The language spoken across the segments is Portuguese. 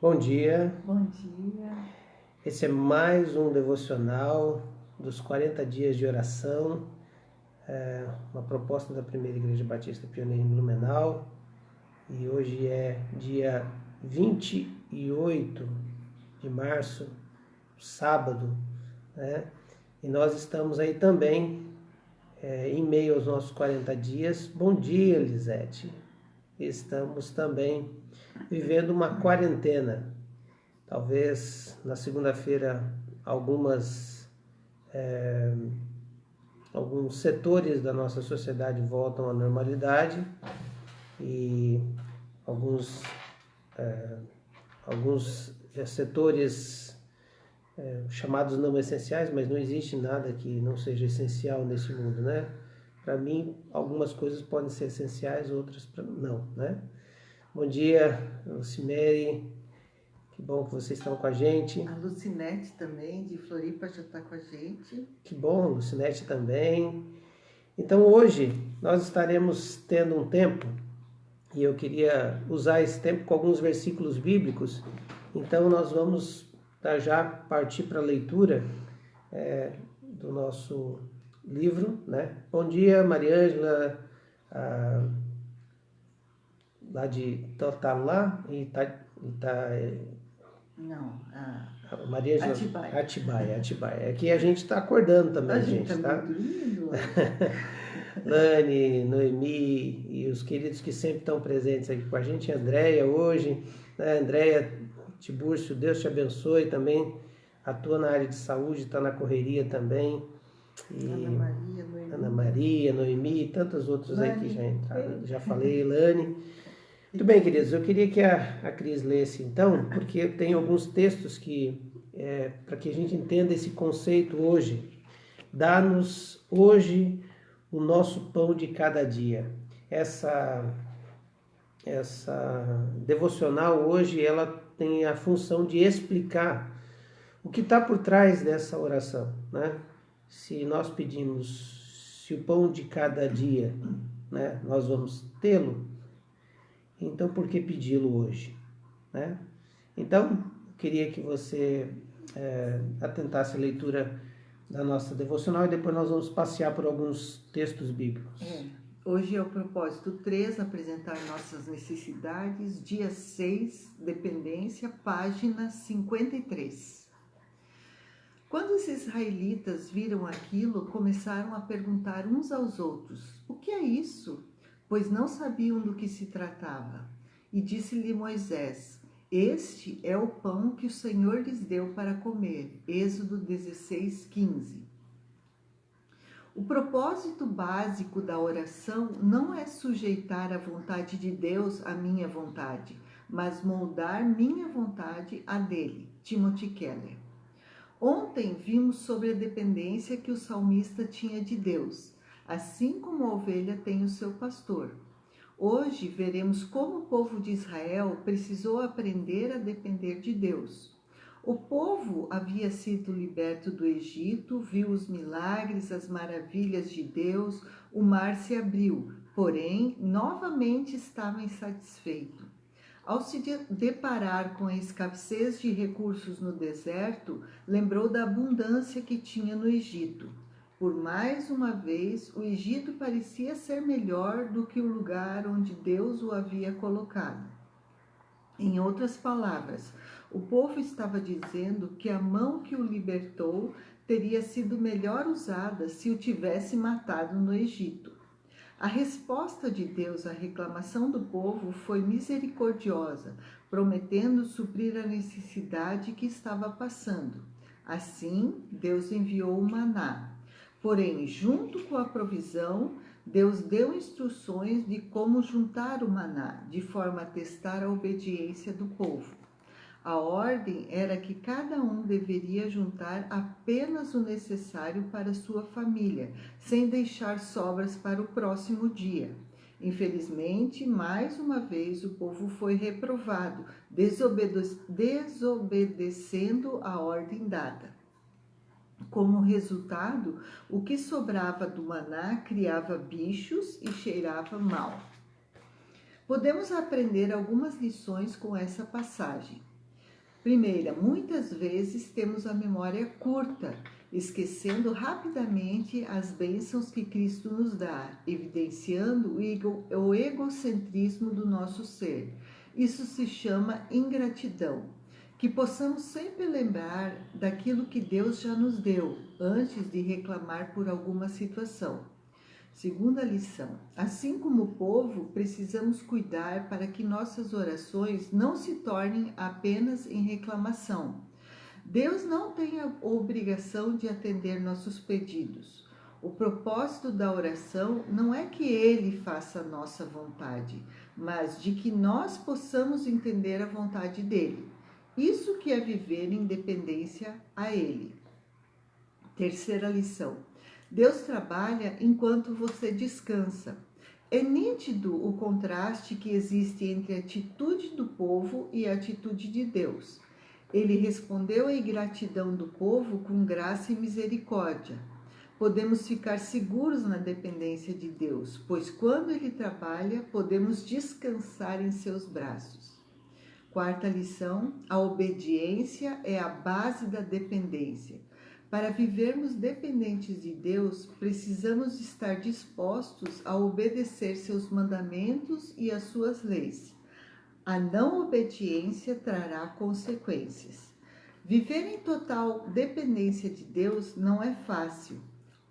Bom dia, Bom dia. esse é mais um devocional dos 40 dias de oração, uma proposta da Primeira Igreja Batista Pioneira em Blumenau, e hoje é dia 28 de março, sábado, né? E nós estamos aí também em meio aos nossos 40 dias. Bom dia, Lisete. Estamos também vivendo uma quarentena. Talvez na segunda-feira alguns setores da nossa sociedade voltam à normalidade e alguns, alguns setores chamados não essenciais, mas não existe nada que não seja essencial nesse mundo, né? Para mim, algumas coisas podem ser essenciais, outras não, né? Bom dia, Lucimere. Que bom que vocês estão com a gente. A Lucinete também, de Floripa, já está com a gente. Que bom, Lucinete também. Então hoje nós estaremos tendo um tempo, e eu queria usar esse tempo com alguns versículos bíblicos. Então nós vamos já partir para a leitura do nosso livro, né? Bom dia, Mariângela, lá de Totalá, Não, Mariângela Atibaia. Atibaia. Aqui a gente está acordando também, A gente está gente, tá? meio dormindo hoje. Lani, Noemi e os queridos que sempre estão presentes aqui com a gente, Andréia hoje, né? Andréia Tibúrcio, Deus te abençoe também, atua na área de saúde, está na correria também, e Ana Maria, Noemi e tantos outros aí que já entraram, já falei, Lani. Muito bem, queridos, eu queria que a Cris lesse então, porque tem alguns textos que, para que a gente entenda esse conceito hoje, dá-nos hoje o nosso pão de cada dia. Essa devocional hoje, ela tem a função de explicar o que está por trás dessa oração, né? Se nós pedimos, se o pão de cada dia, né, nós vamos tê-lo, então por que pedi-lo hoje, né? Então, eu queria que você atentasse à leitura da nossa devocional e depois nós vamos passear por alguns textos bíblicos. Hoje é o propósito 3, apresentar nossas necessidades. Dia 6, dependência, página 53. Quando os israelitas viram aquilo, começaram a perguntar uns aos outros: o que é isso? Pois não sabiam do que se tratava. E disse-lhe Moisés: este é o pão que o Senhor lhes deu para comer. Êxodo 16:15. O propósito básico da oração não é sujeitar a vontade de Deus à minha vontade, mas moldar minha vontade à dele. Timothy Keller. Ontem vimos sobre a dependência que o salmista tinha de Deus, assim como a ovelha tem o seu pastor. Hoje veremos como o povo de Israel precisou aprender a depender de Deus. O povo havia sido liberto do Egito, viu os milagres, as maravilhas de Deus, o mar se abriu, porém, novamente estava insatisfeito. Ao se deparar com a escassez de recursos no deserto, lembrou da abundância que tinha no Egito. Por mais uma vez, o Egito parecia ser melhor do que o lugar onde Deus o havia colocado. Em outras palavras, o povo estava dizendo que a mão que o libertou teria sido melhor usada se o tivesse matado no Egito. A resposta de Deus à reclamação do povo foi misericordiosa, prometendo suprir a necessidade que estava passando. Assim, Deus enviou o maná. Porém, junto com a provisão, Deus deu instruções de como juntar o maná, de forma a testar a obediência do povo. A ordem era que cada um deveria juntar apenas o necessário para sua família, sem deixar sobras para o próximo dia. Infelizmente, mais uma vez o povo foi reprovado, desobedecendo a ordem dada. Como resultado, o que sobrava do maná criava bichos e cheirava mal. Podemos aprender algumas lições com essa passagem. Primeira, muitas vezes temos a memória curta, esquecendo rapidamente as bênçãos que Cristo nos dá, evidenciando o egocentrismo do nosso ser. Isso se chama ingratidão. Que possamos sempre lembrar daquilo que Deus já nos deu, antes de reclamar por alguma situação. Segunda lição: assim como o povo, precisamos cuidar para que nossas orações não se tornem apenas em reclamação. Deus não tem a obrigação de atender nossos pedidos. O propósito da oração não é que Ele faça a nossa vontade, mas de que nós possamos entender a vontade dEle. Isso que é viver em dependência a Ele. Terceira lição: Deus trabalha enquanto você descansa. É nítido o contraste que existe entre a atitude do povo e a atitude de Deus. Ele respondeu à ingratidão do povo com graça e misericórdia. Podemos ficar seguros na dependência de Deus, pois quando Ele trabalha, podemos descansar em seus braços. Quarta lição: a obediência é a base da dependência. Para vivermos dependentes de Deus, precisamos estar dispostos a obedecer seus mandamentos e as suas leis. A não obediência trará consequências. Viver em total dependência de Deus não é fácil.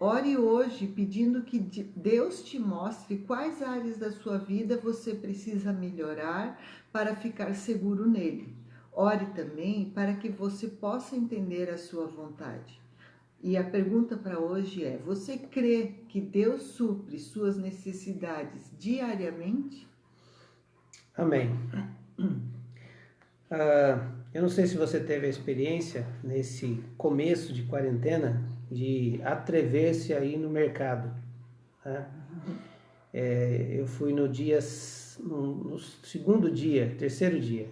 Ore hoje pedindo que Deus te mostre quais áreas da sua vida você precisa melhorar para ficar seguro nele. Ore também para que você possa entender a sua vontade. E a pergunta para hoje é: você crê que Deus supre suas necessidades diariamente? Amém. Eu não sei se você teve a experiência nesse começo de quarentena de atrever-se a ir no mercado, né? Eu fui no segundo dia, terceiro dia,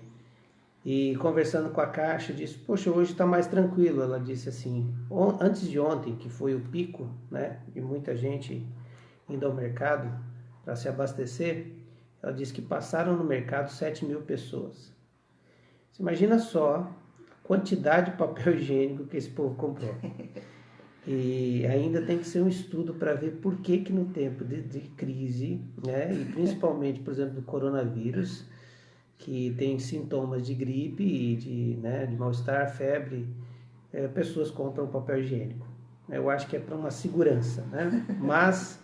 e conversando com a caixa, disse: poxa, hoje está mais tranquilo. Ela disse assim: antes de ontem, que foi o pico, né, de muita gente indo ao mercado para se abastecer, ela disse que passaram no mercado 7.000 pessoas. Você imagina só a quantidade de papel higiênico que esse povo comprou. E ainda tem que ser um estudo para ver por que no tempo de crise, né, e principalmente, por exemplo, do coronavírus, que tem sintomas de gripe e de mal-estar, febre, pessoas compram papel higiênico. Eu acho que é para uma segurança, né? Mas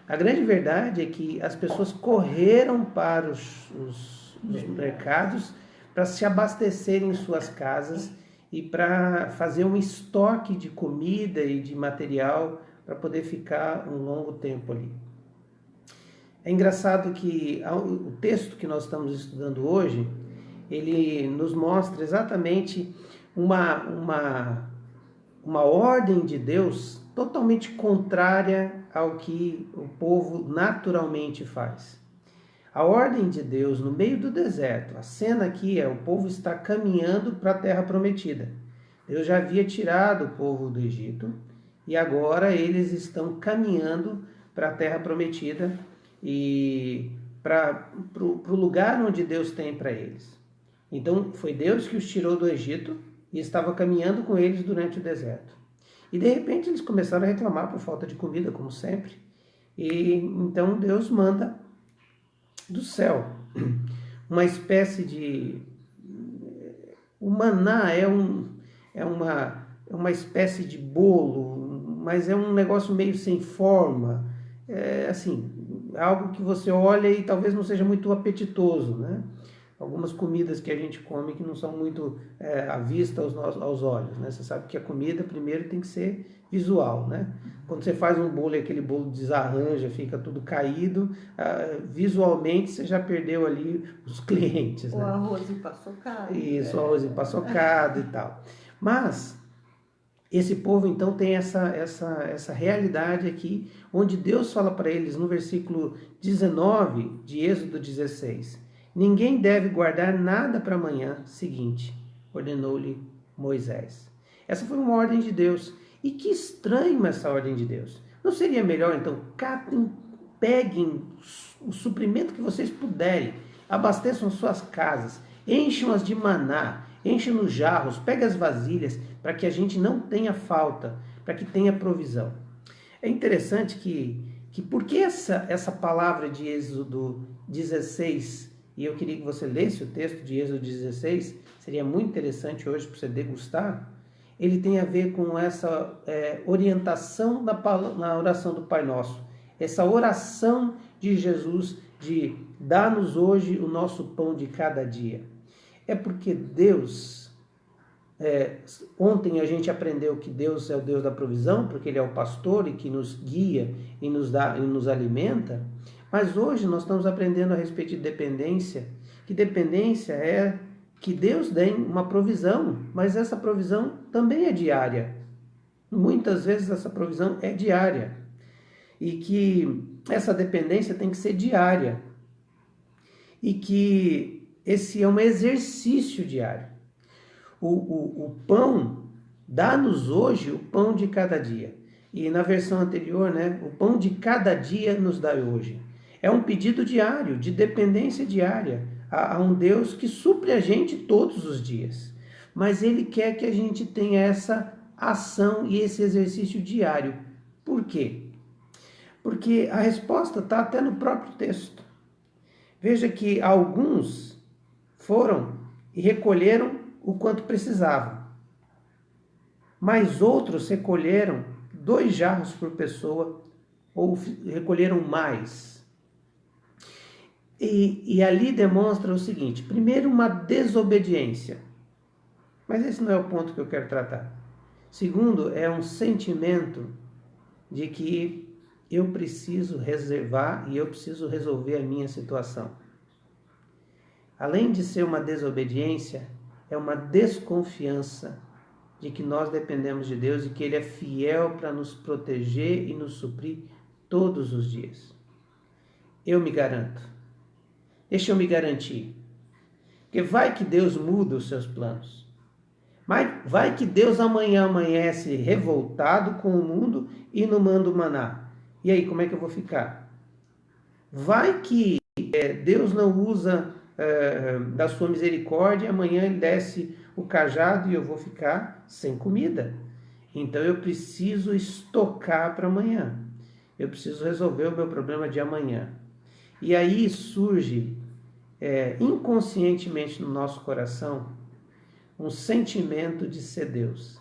a grande verdade é que as pessoas correram para os mercados para se abastecerem em suas casas e para fazer um estoque de comida e de material para poder ficar um longo tempo ali. É engraçado que o texto que nós estamos estudando hoje, ele nos mostra exatamente uma ordem de Deus totalmente contrária ao que o povo naturalmente faz. A ordem de Deus no meio do deserto, a cena aqui é: o povo está caminhando para a terra prometida. Deus já havia tirado o povo do Egito e agora eles estão caminhando para a terra prometida e para o lugar onde Deus tem para eles. Então foi Deus que os tirou do Egito e estava caminhando com eles durante o deserto. E de repente eles começaram a reclamar por falta de comida, como sempre. E então Deus manda do céu uma espécie de... O maná é uma espécie de bolo, mas é um negócio meio sem forma. É assim, algo que você olha e talvez não seja muito apetitoso, né? Algumas comidas que a gente come que não são muito à vista aos olhos, né? Você sabe que a comida primeiro tem que ser visual, né? Quando você faz um bolo e aquele bolo desarranja, fica tudo caído, visualmente você já perdeu ali os clientes, né? O arroz empaçocado. Isso, o arroz empaçocado e tal. Mas esse povo então tem essa realidade aqui, onde Deus fala para eles no versículo 19 de Êxodo 16: ninguém deve guardar nada para amanhã seguinte, ordenou-lhe Moisés. Essa foi uma ordem de Deus. E que estranho essa ordem de Deus. Não seria melhor então, catem, peguem o suprimento que vocês puderem, abasteçam suas casas, encham-as de maná, enche nos jarros, pega as vasilhas, para que a gente não tenha falta, para que tenha provisão. É interessante que por que essa palavra de Êxodo 16, e eu queria que você lesse o texto de Êxodo 16, seria muito interessante hoje para você degustar, ele tem a ver com essa orientação na oração do Pai Nosso, essa oração de Jesus de dar-nos hoje o nosso pão de cada dia. É porque Deus, ontem a gente aprendeu que Deus é o Deus da provisão, porque Ele é o pastor e que nos guia e nos alimenta, mas hoje nós estamos aprendendo a respeito de dependência, que dependência é que Deus dê uma provisão, mas essa provisão também é diária. Muitas vezes essa provisão é diária e que essa dependência tem que ser diária e que esse é um exercício diário. O pão, dá-nos hoje o pão de cada dia. E na versão anterior, o pão de cada dia nos dá hoje. É um pedido diário, de dependência diária, a um Deus que supre a gente todos os dias. Mas Ele quer que a gente tenha essa ação e esse exercício diário. Por quê? Porque a resposta está até no próprio texto. Veja que alguns foram e recolheram o quanto precisavam, mas outros recolheram 2 jarros por pessoa ou recolheram mais. E ali demonstra o seguinte: primeiro, uma desobediência, mas esse não é o ponto que eu quero tratar. Segundo, é um sentimento de que eu preciso reservar e eu preciso resolver a minha situação. Além de ser uma desobediência, é uma desconfiança de que nós dependemos de Deus e que Ele é fiel para nos proteger e nos suprir todos os dias. Eu me garanto. Deixa eu me garantir. Porque vai que Deus muda os seus planos. Mas vai que Deus amanhã amanhece revoltado com o mundo e não manda o maná. E aí, como é que eu vou ficar? Vai que Deus não usa da sua misericórdia, amanhã Ele desce o cajado e eu vou ficar sem comida. Então eu preciso estocar para amanhã. Eu preciso resolver o meu problema de amanhã. E aí surge inconscientemente no nosso coração um sentimento de ser Deus,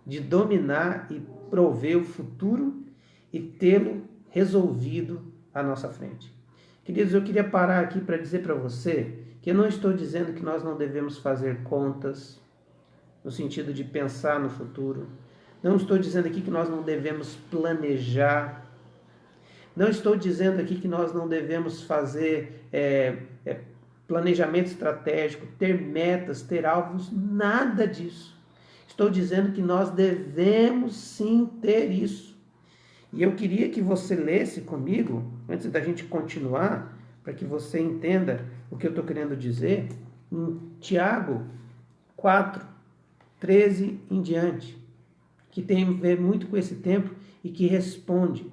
de dominar e prover o futuro e tê-lo resolvido à nossa frente. Queridos, eu queria parar aqui para dizer para você que eu não estou dizendo que nós não devemos fazer contas, no sentido de pensar no futuro. Não estou dizendo aqui que nós não devemos planejar. Não estou dizendo aqui que nós não devemos fazer planejamento estratégico, ter metas, ter alvos, nada disso. Estou dizendo que nós devemos sim ter isso. E eu queria que você lesse comigo, antes da gente continuar, para que você entenda o que eu estou querendo dizer, em Tiago 4, 13 em diante, que tem a ver muito com esse tempo e que responde.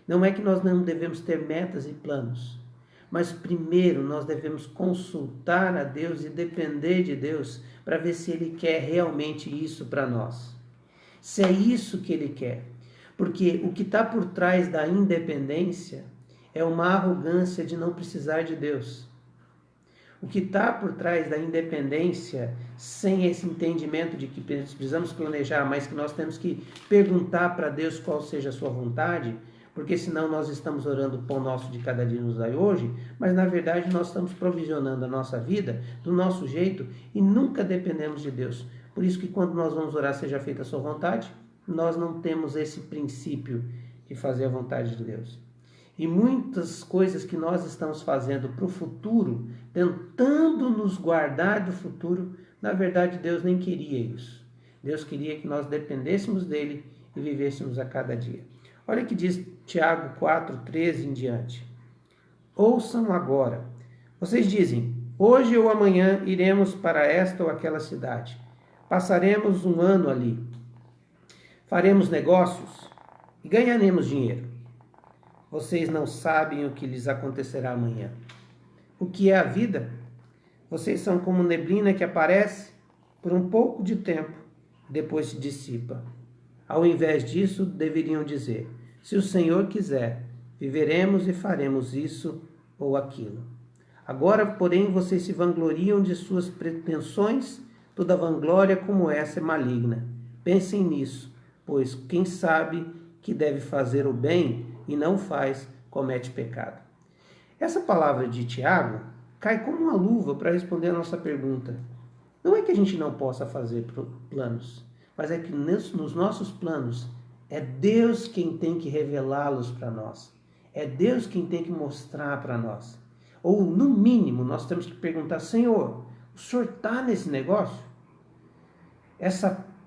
Não é que nós não devemos ter metas e planos, mas primeiro nós devemos consultar a Deus e depender de Deus para ver se Ele quer realmente isso para nós. Se é isso que Ele quer. Porque o que está por trás da independência é uma arrogância de não precisar de Deus. O que está por trás da independência, sem esse entendimento de que precisamos planejar, mas que nós temos que perguntar para Deus qual seja a sua vontade, porque senão nós estamos orando o pão nosso de cada dia nos dai hoje, mas na verdade nós estamos provisionando a nossa vida do nosso jeito e nunca dependemos de Deus. Por isso que quando nós vamos orar, seja feita a sua vontade, nós não temos esse princípio de fazer a vontade de Deus. E muitas coisas que nós estamos fazendo para o futuro, tentando nos guardar do futuro, na verdade Deus nem queria isso. Deus queria que nós dependêssemos dele e vivêssemos a cada dia. Olha o que diz Tiago 4, 13 em diante. Ouçam agora. Vocês dizem, hoje ou amanhã iremos para esta ou aquela cidade. Passaremos um ano ali. Faremos negócios e ganharemos dinheiro. Vocês não sabem o que lhes acontecerá amanhã. O que é a vida? Vocês são como neblina que aparece por um pouco de tempo, depois se dissipa. Ao invés disso, deveriam dizer: se o Senhor quiser, viveremos e faremos isso ou aquilo. Agora, porém, vocês se vangloriam de suas pretensões. Toda vanglória como essa é maligna. Pensem nisso, pois quem sabe que deve fazer o bem e não faz, comete pecado. Essa palavra de Tiago cai como uma luva para responder a nossa pergunta. Não é que a gente não possa fazer planos, mas é que nos nossos planos é Deus quem tem que revelá-los para nós. É Deus quem tem que mostrar para nós. Ou, no mínimo, nós temos que perguntar: Senhor, o Senhor está nesse negócio?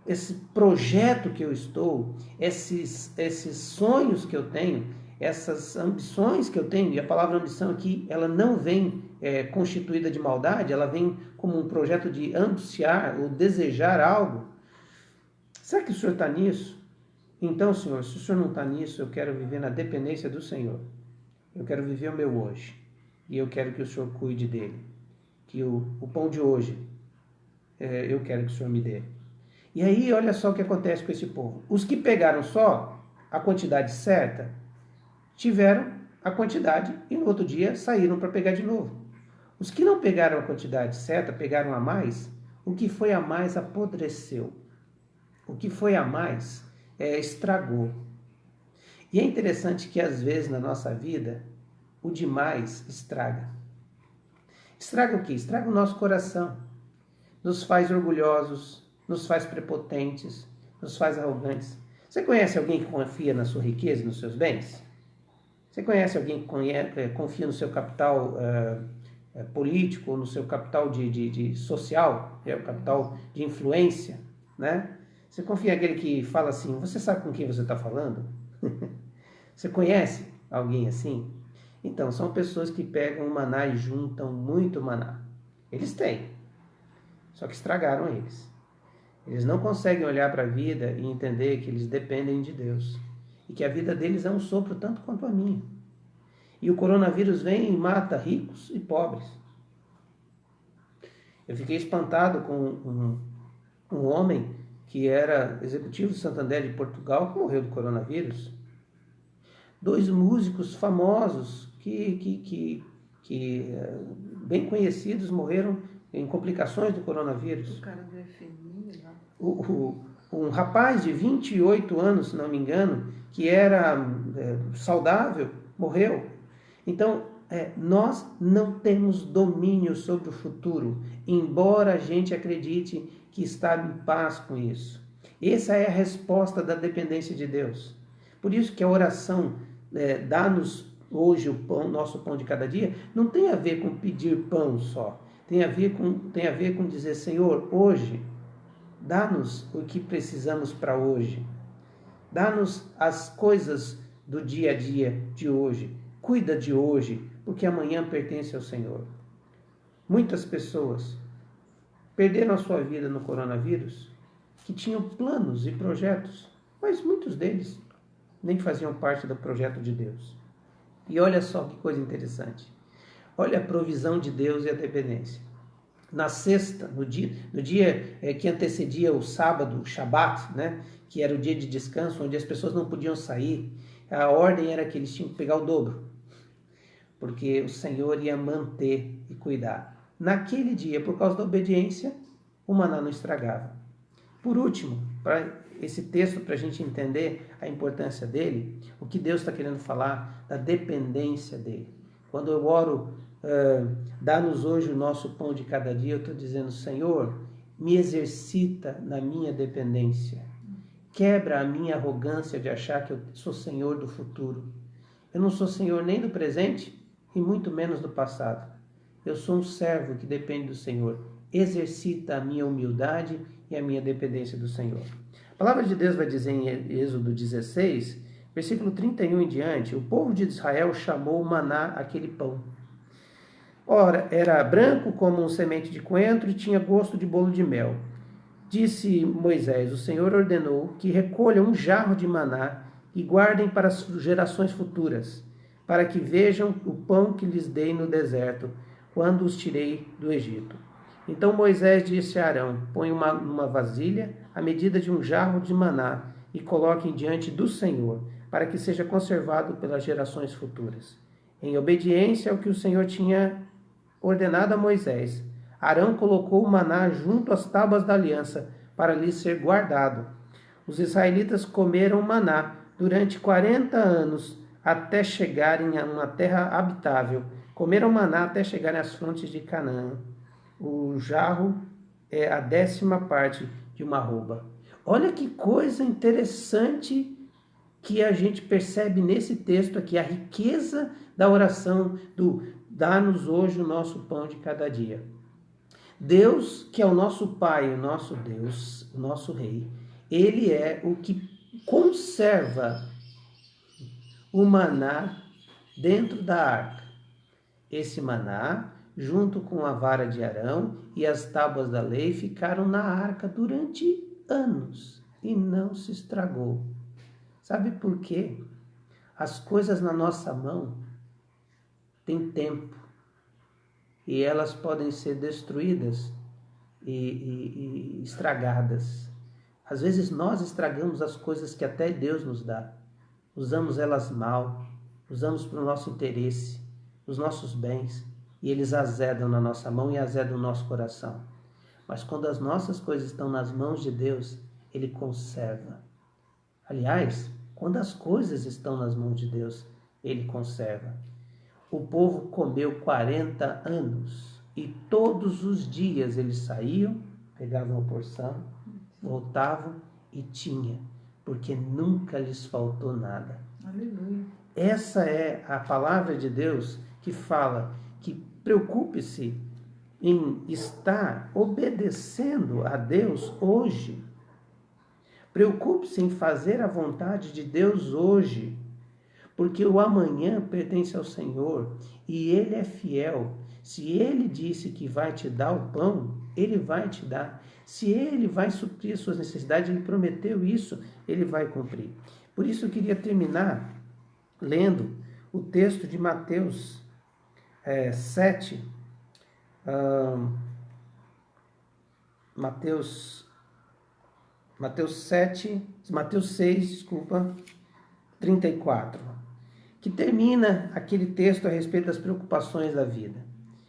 Esse projeto que eu estou, esses sonhos que eu tenho, essas ambições que eu tenho, e a palavra ambição aqui, ela não vem constituída de maldade, ela vem como um projeto de ambiciar ou desejar algo. Será que o Senhor está nisso? Então, Senhor, se o Senhor não está nisso, eu quero viver na dependência do Senhor. Eu quero viver o meu hoje. E eu quero que o Senhor cuide dele. Que o pão de hoje, eu quero que o Senhor me dê. E aí, olha só o que acontece com esse povo. Os que pegaram só a quantidade certa, tiveram a quantidade e no outro dia saíram para pegar de novo. Os que não pegaram a quantidade certa, pegaram a mais, o que foi a mais apodreceu. O que foi a mais estragou. E é interessante que às vezes na nossa vida, o demais estraga. Estraga o quê? Estraga o nosso coração. Nos faz orgulhosos, nos faz prepotentes, nos faz arrogantes. Você conhece alguém que confia na sua riqueza e nos seus bens? Você conhece alguém que confia no seu capital político, no seu capital de social, o capital de influência, né? Você confia naquele que fala assim: você sabe com quem você está falando? Você conhece alguém assim? Então, são pessoas que pegam o maná e juntam muito maná. Eles têm, só que estragaram eles. Eles não conseguem olhar para a vida e entender que eles dependem de Deus. E que a vida deles é um sopro tanto quanto a minha. E o coronavírus vem e mata ricos e pobres. Eu fiquei espantado com um homem que era executivo do Santander de Portugal, que morreu do coronavírus. 2 músicos famosos bem conhecidos morreram em complicações do coronavírus. O cara do FMI, né? Um rapaz de 28 anos, se não me engano, que era saudável, morreu. Então, nós não temos domínio sobre o futuro, embora a gente acredite que está em paz com isso. Essa é a resposta da dependência de Deus. Por isso que a oração, dá-nos hoje o pão, nosso pão de cada dia, não tem a ver com pedir pão só. Tem a ver com dizer: Senhor, hoje, dá-nos o que precisamos para hoje. Dá-nos as coisas do dia a dia de hoje. Cuida de hoje, porque amanhã pertence ao Senhor. Muitas pessoas perderam a sua vida no coronavírus, que tinham planos e projetos, mas muitos deles nem faziam parte do projeto de Deus. E olha só que coisa interessante. Olha a provisão de Deus e a dependência. Na sexta, no dia que antecedia o sábado, o Shabat, né, que era o dia de descanso, onde as pessoas não podiam sair, a ordem era que eles tinham que pegar o dobro, porque o Senhor ia manter e cuidar. Naquele dia, por causa da obediência, o maná não estragava. Por último, para esse texto, para a gente entender a importância dele, o que Deus está querendo falar da dependência dele. Quando eu oro, dá-nos hoje o nosso pão de cada dia, eu estou dizendo: Senhor, me exercita na minha dependência. Quebra a minha arrogância de achar que eu sou senhor do futuro. Eu não sou senhor nem do presente e muito menos do passado. Eu sou um servo que depende do Senhor. Exercita a minha humildade e a minha dependência do Senhor. A palavra de Deus vai dizer em Êxodo 16, versículo 31 em diante: o povo de Israel chamou o maná aquele pão. Ora, era branco como um semente de coentro e tinha gosto de bolo de mel. Disse Moisés: o Senhor ordenou que recolham um jarro de maná e guardem para as gerações futuras, para que vejam o pão que lhes dei no deserto, quando os tirei do Egito. Então Moisés disse a Arão: põe numa vasilha a medida de um jarro de maná e coloquem diante do Senhor, para que seja conservado pelas gerações futuras. Em obediência ao que o Senhor tinha ordenado a Moisés, Arão colocou o maná junto às tábuas da aliança, para lhe ser guardado. Os israelitas comeram maná durante 40 anos, até chegarem a uma terra habitável. Comeram maná até chegarem às frontes de Canaã. O jarro é a 10ª parte de uma arroba. Olha que coisa interessante que a gente percebe nesse texto aqui, a riqueza da oração do dá-nos hoje o nosso pão de cada dia. Deus, que é o nosso Pai, o nosso Deus, o nosso Rei, Ele é o que conserva o maná dentro da arca. Esse maná, junto com a vara de Arão e as tábuas da lei, ficaram na arca durante anos e não se estragou. Sabe por quê? As coisas na nossa mão têm tempo e elas podem ser destruídas e estragadas. Às vezes nós estragamos as coisas que até Deus nos dá. Usamos elas mal, usamos para o nosso interesse, os nossos bens, e eles azedam na nossa mão e azedam no nosso coração. Mas quando as nossas coisas estão nas mãos de Deus, Ele conserva. Aliás, quando as coisas estão nas mãos de Deus, Ele conserva. O povo comeu 40 anos e todos os dias eles saíam, pegavam a porção, voltavam e tinha, porque nunca lhes faltou nada. Aleluia. Essa é a palavra de Deus que fala que preocupe-se em estar obedecendo a Deus hoje. Preocupe-se em fazer a vontade de Deus hoje, porque o amanhã pertence ao Senhor e Ele é fiel. Se Ele disse que vai te dar o pão, Ele vai te dar. Se Ele vai suprir as suas necessidades, Ele prometeu isso, Ele vai cumprir. Por isso eu queria terminar lendo o texto de Mateus 7, Mateus 6, 34, que termina aquele texto a respeito das preocupações da vida,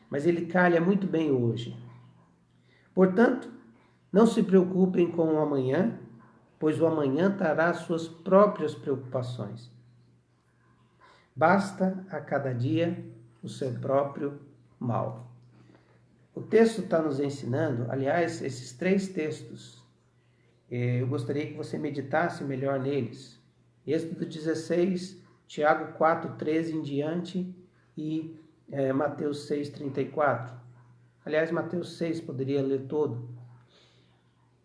mas ele calha muito bem hoje. Portanto, não se preocupem com o amanhã, pois o amanhã trará as suas próprias preocupações. Basta a cada dia o seu próprio mal. O texto está nos ensinando, aliás, esses 3 textos, eu gostaria que você meditasse melhor neles. Êxodo 16, Tiago 4, 13 em diante e Mateus 6, 34. Aliás, Mateus 6 poderia ler todo.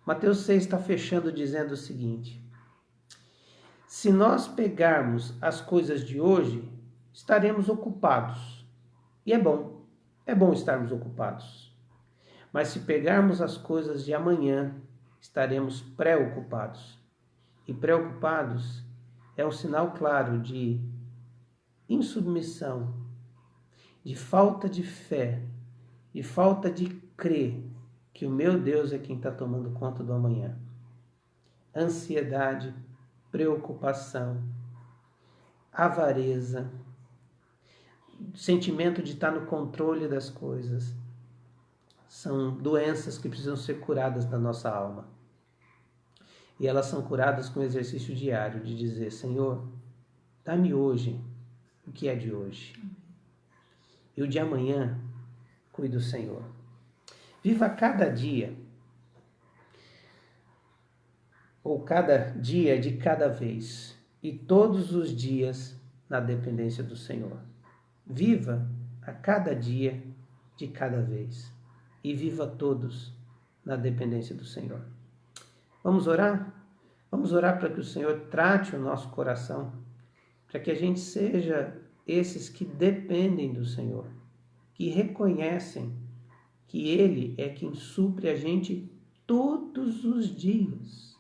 Mateus 6 está fechando dizendo o seguinte: se nós pegarmos as coisas de hoje, estaremos ocupados. E é bom estarmos ocupados. Mas se pegarmos as coisas de amanhã, estaremos preocupados. E preocupados é um sinal claro de insubmissão, de falta de fé, de falta de crer que o meu Deus é quem está tomando conta do amanhã. Ansiedade, preocupação, avareza, sentimento de estar no controle das coisas, são doenças que precisam ser curadas da nossa alma. E elas são curadas com o exercício diário de dizer: Senhor, dá-me hoje o que é de hoje. E o de amanhã, cuide do Senhor. Viva cada dia, ou cada dia de cada vez, e todos os dias na dependência do Senhor. Viva a cada dia de cada vez, e viva todos na dependência do Senhor. Vamos orar? Vamos orar para que o Senhor trate o nosso coração, para que a gente seja esses que dependem do Senhor, que reconhecem que Ele é quem supre a gente todos os dias.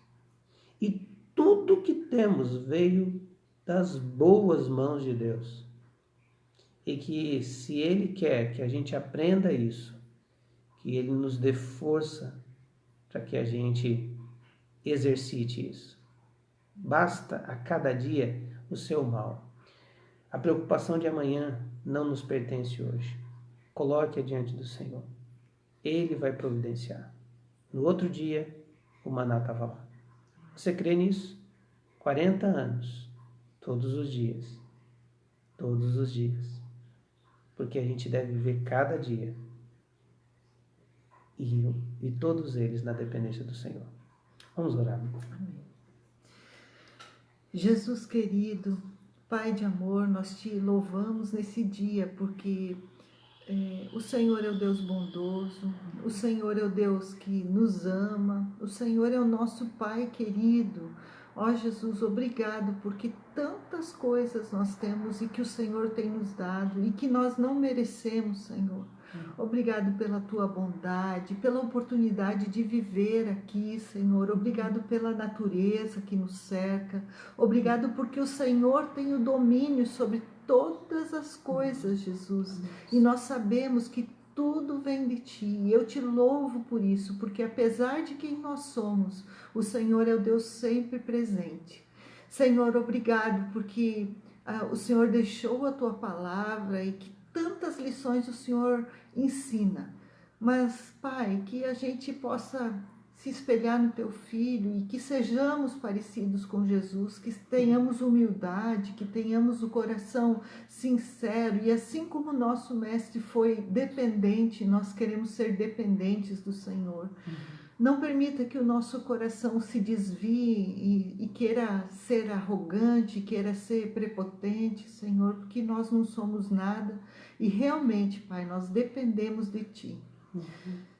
E tudo que temos veio das boas mãos de Deus. e que se Ele quer que a gente aprenda isso, que Ele nos dê força para que a gente exercite isso. Basta a cada dia o seu mal. A preocupação de amanhã não nos pertence hoje. Coloque-a diante do Senhor. Ele vai providenciar. No outro dia, o maná estava lá. Você crê nisso? 40 anos, todos os dias. Todos os dias. Porque a gente deve viver cada dia. E todos eles na dependência do Senhor. Vamos orar. Amém. Jesus querido, Pai de amor, nós te louvamos nesse dia, porque o Senhor é o Deus bondoso, o Senhor é o Deus que nos ama, o Senhor é o nosso Pai querido. Ó Jesus, obrigado, porque tantas coisas nós temos e que o Senhor tem nos dado e que nós não merecemos, Senhor. Obrigado pela tua bondade, pela oportunidade de viver aqui, Senhor. Obrigado pela natureza que nos cerca. Obrigado porque o Senhor tem o domínio sobre todas as coisas, Jesus. E nós sabemos que tudo vem de ti. Eu te louvo por isso, porque apesar de quem nós somos, o Senhor é o Deus sempre presente. Senhor, obrigado porque o Senhor deixou a tua palavra e que tantas lições o Senhor ensina. Mas, Pai, que a gente possa se espelhar no teu Filho e que sejamos parecidos com Jesus, que tenhamos humildade, que tenhamos o coração sincero e assim como o nosso Mestre foi dependente, nós queremos ser dependentes do Senhor. Não permita que o nosso coração se desvie e queira ser arrogante, queira ser prepotente, Senhor, porque nós não somos nada e realmente, Pai, nós dependemos de Ti.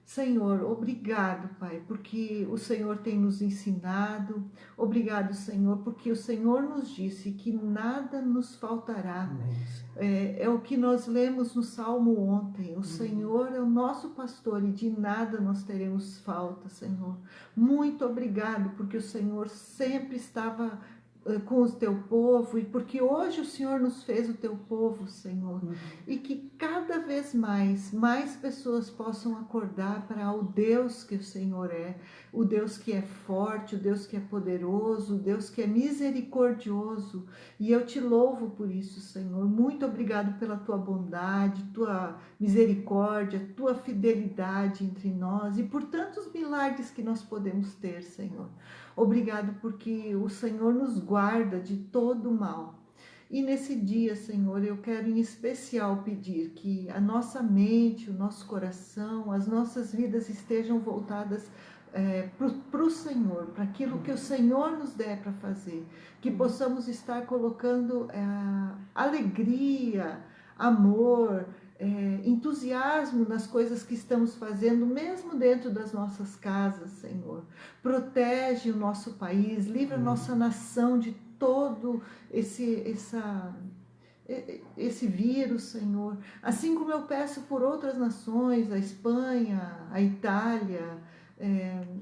Senhor, obrigado, Pai, porque o Senhor tem nos ensinado. Obrigado, Senhor, porque o Senhor nos disse que nada nos faltará. É o que nós lemos no Salmo ontem. O Senhor é o nosso pastor e de nada nós teremos falta, Senhor. Muito obrigado, porque o Senhor sempre estava com o teu povo e porque hoje o Senhor nos fez o teu povo, Senhor, e que cada vez mais pessoas possam acordar para o Deus que o Senhor é, o Deus que é forte, o Deus que é poderoso, o Deus que é misericordioso, e eu te louvo por isso, Senhor. Muito obrigado pela tua bondade, tua misericórdia, tua fidelidade entre nós e por tantos milagres que nós podemos ter, Senhor. Obrigado porque o Senhor nos guarda de todo o mal. E nesse dia, Senhor, eu quero em especial pedir que a nossa mente, o nosso coração, as nossas vidas estejam voltadas para o Senhor, para aquilo que o Senhor nos der para fazer. Que possamos estar colocando alegria, amor, entusiasmo nas coisas que estamos fazendo, mesmo dentro das nossas casas, Senhor. Protege o nosso país, livra a nossa nação de todo esse vírus, Senhor. Assim como eu peço por outras nações, a Espanha, a Itália,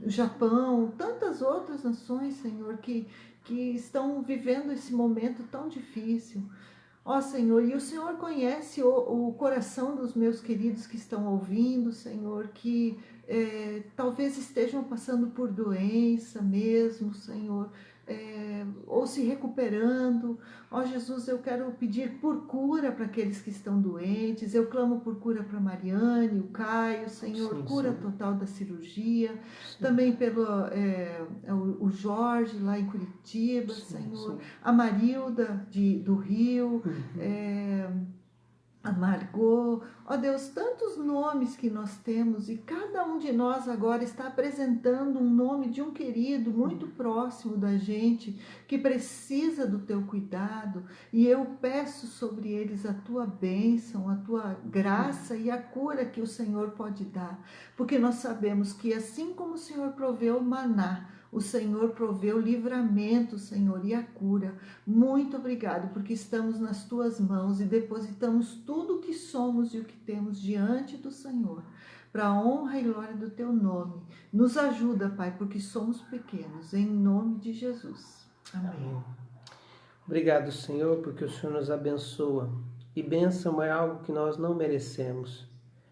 o Japão, tantas outras nações, Senhor, que estão vivendo esse momento tão difícil. Ó Senhor, e o Senhor conhece o coração dos meus queridos que estão ouvindo, Senhor, que talvez estejam passando por doença mesmo, Senhor, ou se recuperando. Ó Jesus, eu quero pedir por cura para aqueles que estão doentes, eu clamo por cura para Mariane, o Caio, Senhor, sim, cura sim. Total da cirurgia, sim. Também pelo o Jorge lá em Curitiba, sim, Senhor, sim. A Marilda do Rio, a Margot, ó Deus, tantos nomes que nós temos e cada um de nós agora está apresentando um nome de um querido muito próximo da gente que precisa do teu cuidado e eu peço sobre eles a tua bênção, a tua graça e a cura que o Senhor pode dar, porque nós sabemos que assim como o Senhor proveu o maná, o Senhor proveu o livramento, Senhor, e a cura. Muito obrigado, porque estamos nas tuas mãos e depositamos tudo o que somos e o que temos diante do Senhor, para a honra e glória do teu nome. Nos ajuda, Pai, porque somos pequenos, em nome de Jesus. Amém. Obrigado, Senhor, porque o Senhor nos abençoa E bênção é algo que nós não merecemos.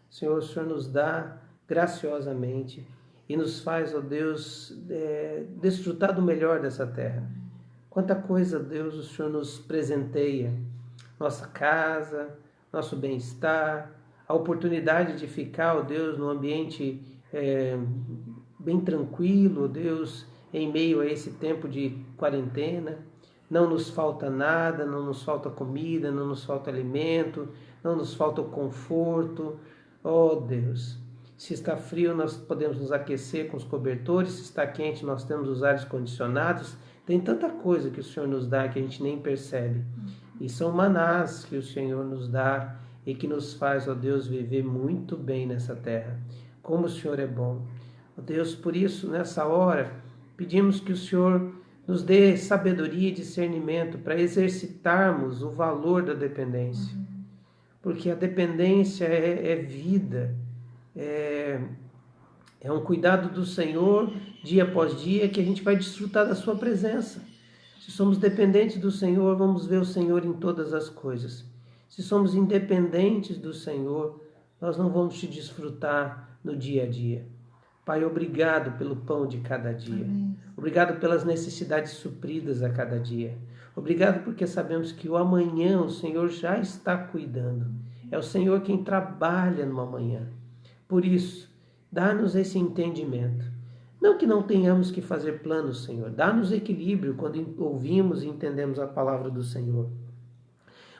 Senhor, o Senhor nos dá graciosamente e nos faz, ó Deus, desfrutar do melhor dessa terra. Quanta coisa, Deus, o Senhor nos presenteia. Nossa casa, nosso bem-estar, a oportunidade de ficar, ó Deus, num ambiente bem tranquilo, ó Deus, em meio a esse tempo de quarentena. Não nos falta nada, não nos falta comida, não nos falta alimento, não nos falta o conforto. Oh Deus, se está frio nós podemos nos aquecer com os cobertores, se está quente nós temos os ares condicionados. Tem tanta coisa que o Senhor nos dá que a gente nem percebe. E são manás que o Senhor nos dá e que nos faz, ó Deus, viver muito bem nessa terra. Como o Senhor é bom. Ó Deus, por isso, nessa hora, pedimos que o Senhor nos dê sabedoria e discernimento para exercitarmos o valor da dependência. Porque a dependência é vida, é um cuidado do Senhor dia após dia que a gente vai desfrutar da sua presença. Se somos dependentes do Senhor, vamos ver o Senhor em todas as coisas. Se somos independentes do Senhor, nós não vamos te desfrutar no dia a dia. Pai, obrigado pelo pão de cada dia. Amém. Obrigado pelas necessidades supridas a cada dia. Obrigado porque sabemos que o amanhã o Senhor já está cuidando. É o Senhor quem trabalha no amanhã. Por isso, dá-nos esse entendimento. Não que não tenhamos que fazer planos, Senhor. Dá-nos equilíbrio quando ouvimos e entendemos a palavra do Senhor.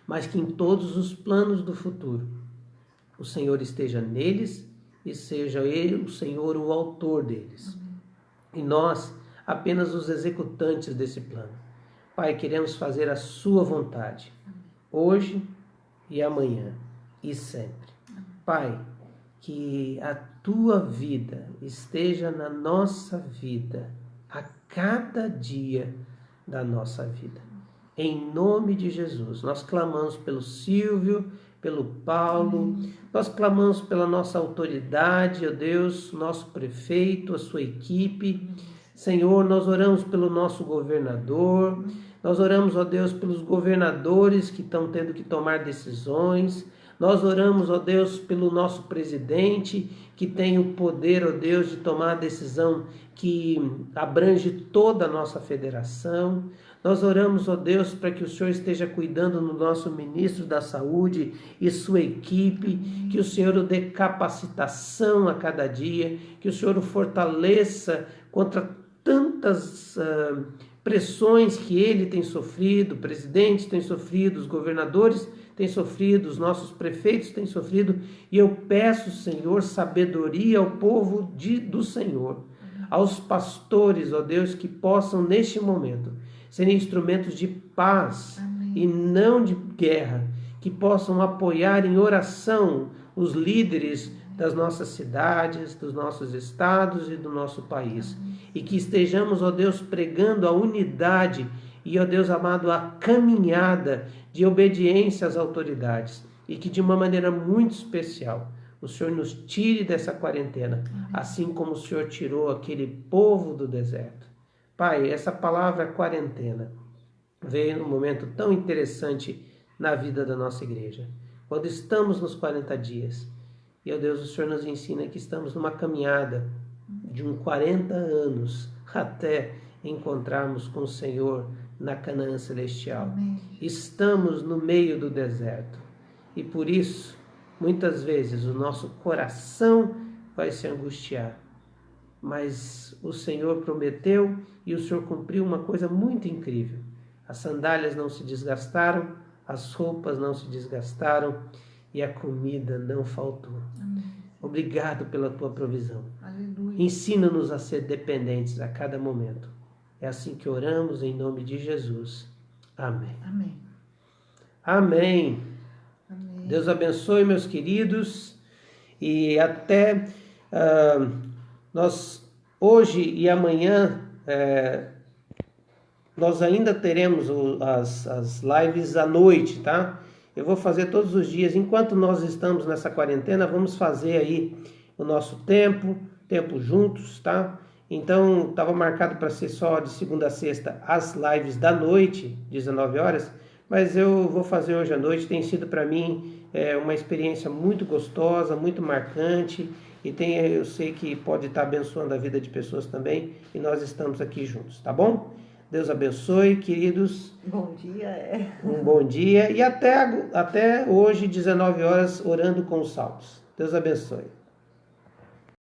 Mas que em todos os planos do futuro, o Senhor esteja neles e seja Ele, o Senhor, o autor deles. E nós, apenas os executantes desse plano. Pai, queremos fazer a sua vontade, hoje e amanhã, e sempre. Pai, que a tua vida esteja na nossa vida, a cada dia da nossa vida. Em nome de Jesus, nós clamamos pelo Silvio, pelo Paulo, nós clamamos pela nossa autoridade, ó Deus, nosso prefeito, a sua equipe. Senhor, nós oramos pelo nosso governador, nós oramos, ó Deus, pelos governadores que estão tendo que tomar decisões. Nós oramos, ó Deus, pelo nosso presidente, que tem o poder, ó Deus, de tomar a decisão que abrange toda a nossa federação. Nós oramos, ó Deus, para que o Senhor esteja cuidando do nosso ministro da Saúde e sua equipe, que o Senhor o dê capacitação a cada dia, que o Senhor o fortaleça contra tantas pressões que ele tem sofrido, o presidente tem sofrido, os governadores têm sofrido, os nossos prefeitos têm sofrido, e eu peço, Senhor, sabedoria ao povo do Senhor, aos pastores, ó Deus, que possam neste momento serem instrumentos de paz. Amém. E não de guerra, que possam apoiar em oração os líderes das nossas cidades, dos nossos estados e do nosso país. Amém. E que estejamos, ó Deus, pregando a unidade e, ó Deus amado, a caminhada de obediência às autoridades. E que de uma maneira muito especial o Senhor nos tire dessa quarentena, assim como o Senhor tirou aquele povo do deserto. Pai, essa palavra quarentena veio num momento tão interessante na vida da nossa igreja. Quando estamos nos 40 dias, e, ó Deus, o Senhor nos ensina que estamos numa caminhada de 40 anos até encontrarmos com o Senhor na Canaã Celestial. Amém. Estamos no meio do deserto. E por isso, muitas vezes, o nosso coração vai se angustiar. Mas o Senhor prometeu e o Senhor cumpriu uma coisa muito incrível. As sandálias não se desgastaram, as roupas não se desgastaram e a comida não faltou. Amém. Obrigado pela tua provisão. Aleluia. Ensina-nos a ser dependentes a cada momento. É assim que oramos em nome de Jesus. Amém. Amém. Amém. Amém. Deus abençoe, meus queridos, e até nós hoje e amanhã nós ainda teremos as lives à noite, tá? Eu vou fazer todos os dias, enquanto nós estamos nessa quarentena, vamos fazer aí o nosso tempo juntos, tá? Então, estava marcado para ser só de segunda a sexta as lives da noite, 19 horas, mas eu vou fazer hoje à noite. Tem sido para mim uma experiência muito gostosa, muito marcante, e eu sei que pode estar abençoando a vida de pessoas também, e nós estamos aqui juntos, tá bom? Deus abençoe, queridos. Bom dia. Um bom dia, e até hoje, 19 horas, orando com os salmos. Deus abençoe.